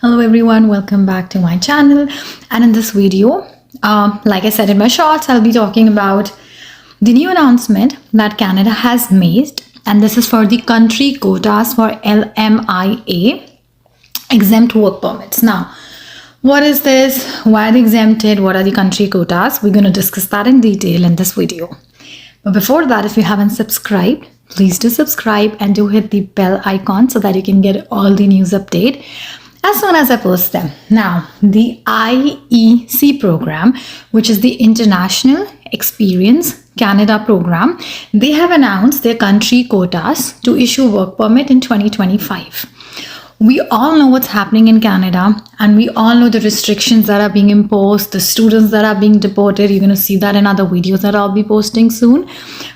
Hello everyone, welcome back to my channel. And in this video, like I said in my shorts, I'll be talking about the new announcement that Canada has made, and this is for the country quotas for LMIA exempt work permits. Now, what is this? Why are they exempted? What are the country quotas? We're going to discuss that in detail in this video. But before that, if you haven't subscribed, please do subscribe and do hit the bell icon so that you can get all the news update as soon as I post them. Now, the IEC program, which is the International Experience Canada program, they have announced their country quotas to issue work permit in 2025. We all know what's happening in Canada, and we all know the restrictions that are being imposed, the students that are being deported. You're going to see that in other videos that I'll be posting soon.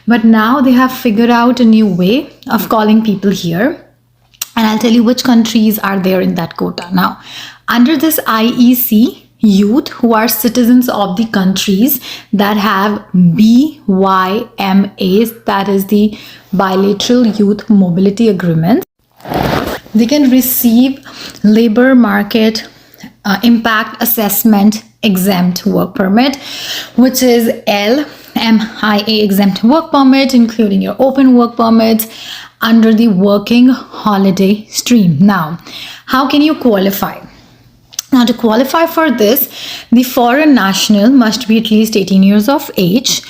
But now they have figured out a new way of calling people here. And I'll tell you which countries are there in that quota. Now, under this IEC, youth who are citizens of the countries that have BYMAs, that is the Bilateral Youth Mobility Agreement, they can receive labor market impact assessment exempt work permit, which is LMIA exempt work permit, including your open work permits under the working holiday stream. Now, how can you qualify? Now, to qualify for this, the foreign national must be at least 18 years of age,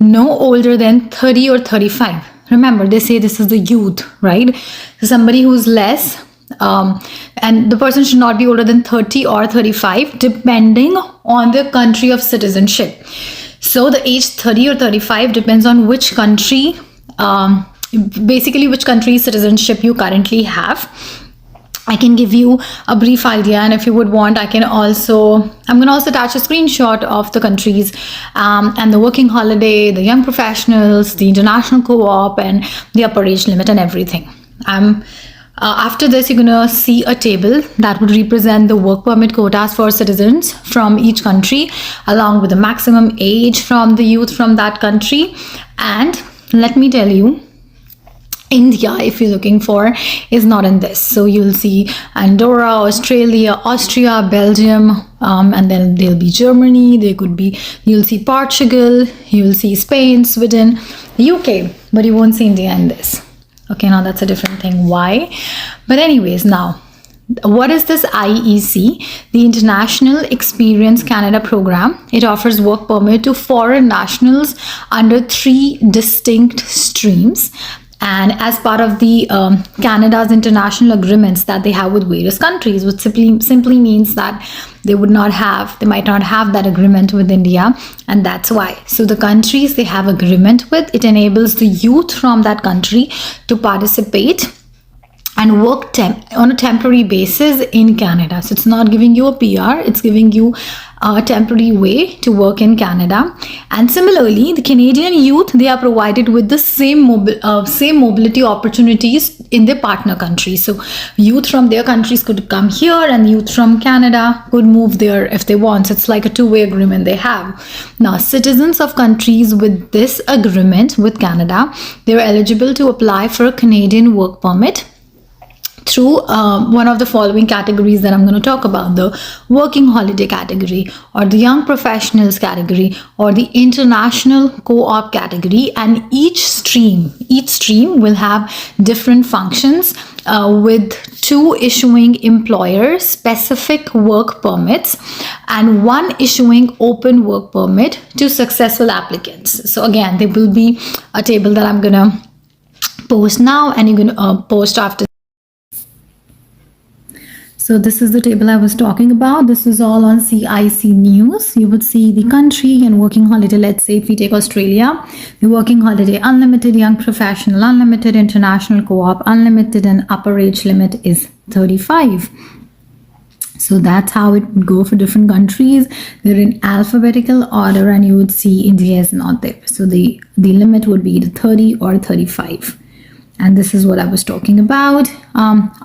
no older than 30 or 35. Remember, they say this is the youth, right? So somebody who's less, and the person should not be older than 30 or 35, depending on the country of citizenship. So the age 30 or 35 depends on which country, basically which country's citizenship you currently have. I can give you a brief idea, and if you would want, I'm going to also attach a screenshot of the countries and the working holiday, the young professionals, the international co-op, and the upper age limit and everything. After this, you're going to see a table that would represent the work permit quotas for citizens from each country, along with the maximum age from the youth from that country. And let me tell you, India, if you're looking for, is not in this. So you'll see Andorra, Australia, Austria, Belgium, and then there'll be Germany. You'll see Portugal, you'll see Spain, Sweden, UK, but you won't see India in this. Okay, now that's a different thing. Why? But anyways, now, what is this IEC? The International Experience Canada program. It offers work permit to foreign nationals under 3 distinct streams, and as part of the Canada's international agreements that they have with various countries, which simply means that they might not have that agreement with India, and that's why. So the countries they have agreement with, it enables the youth from that country to participate and work on a temporary basis in Canada. So it's not giving you a PR, it's giving you a temporary way to work in Canada. And similarly, the Canadian youth, they are provided with the same mobility opportunities in their partner countries. So youth from their countries could come here, and youth from Canada could move there if they want. So it's like a two-way agreement they have. Now, citizens of countries with this agreement with Canada, they're eligible to apply for a Canadian work permit through one of the following categories that I'm going to talk about: the working holiday category, or the young professionals category, or the international co-op category. And each stream will have different functions, with 2 issuing employer specific work permits and 1 issuing open work permit to successful applicants. So again, there will be a table that I'm going to post now, and you're going to post after. So this is the table I was talking about. This is all on CIC News. You would see the country and working holiday. Let's say if we take Australia, the working holiday unlimited, young professional unlimited, international co-op unlimited, and upper age limit is 35. So that's how it would go for different countries. They're in alphabetical order, and you would see India is not there. So the limit would be either 30 or 35. And this is what I was talking about.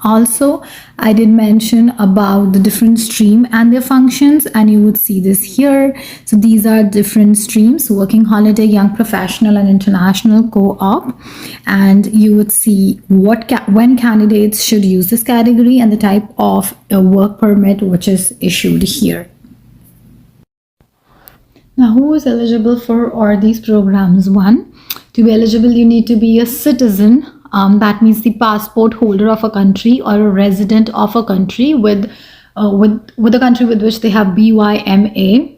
Also, I did mention about the different stream and their functions, and you would see this here. So these are different streams: working holiday, young professional, and international co-op. And you would see when candidates should use this category and the type of work permit which is issued here. Now, who is eligible for all these programs? One, to be eligible, you need to be a citizen. That means the passport holder of a country or a resident of a country with the country with which they have BYMA,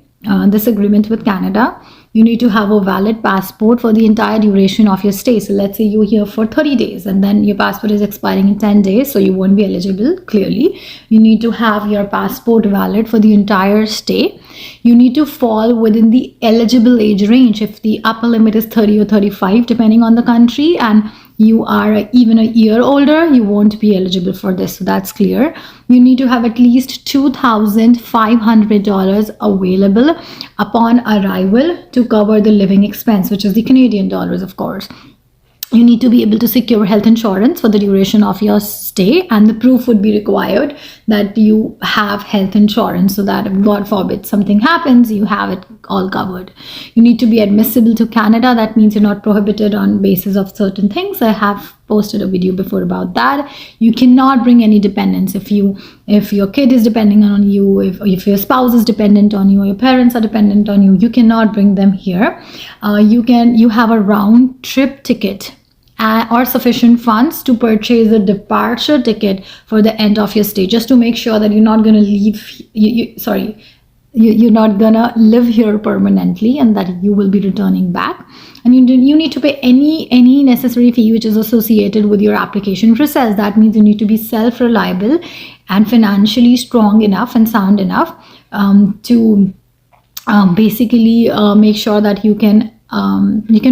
this agreement with Canada. You need to have a valid passport for the entire duration of your stay. So let's say you're here for 30 days and then your passport is expiring in 10 days, so you won't be eligible, clearly. You need to have your passport valid for the entire stay. You need to fall within the eligible age range. If the upper limit is 30 or 35, depending on the country, and you are even a year older, you won't be eligible for this. So that's clear. You need to have at least $2,500 available upon arrival to cover the living expense, which is the Canadian dollars, of course. You need to be able to secure health insurance for the duration of your stay, and the proof would be required that you have health insurance so that if God forbid something happens, you have it all covered. You need to be admissible to Canada. That means you're not prohibited on basis of certain things. I have posted a video before about that. You cannot bring any dependents. If your kid is depending on you, if your spouse is dependent on you, or your parents are dependent on you, you cannot bring them here. You have a round trip ticket or sufficient funds to purchase a departure ticket for the end of your stay, just to make sure that you're not going to leave. You're not gonna live here permanently, and that you will be returning back. And you need to pay any necessary fee which is associated with your application process. That means you need to be self-reliable and financially strong enough and sound enough to basically make sure that you can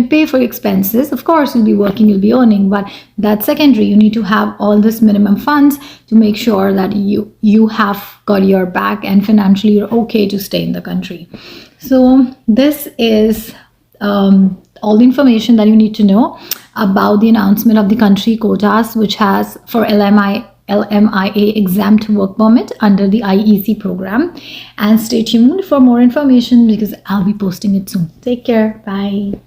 pay for expenses. Of course, you'll be working, you'll be earning, but that's secondary. You need to have all this minimum funds to make sure that you have got your back and financially you're okay to stay in the country. So this is all the information that you need to know about the announcement of the country quotas, which has for LMIA-Exempt work permit under the IEC program. And stay tuned for more information because I'll be posting it soon. Take care. Bye.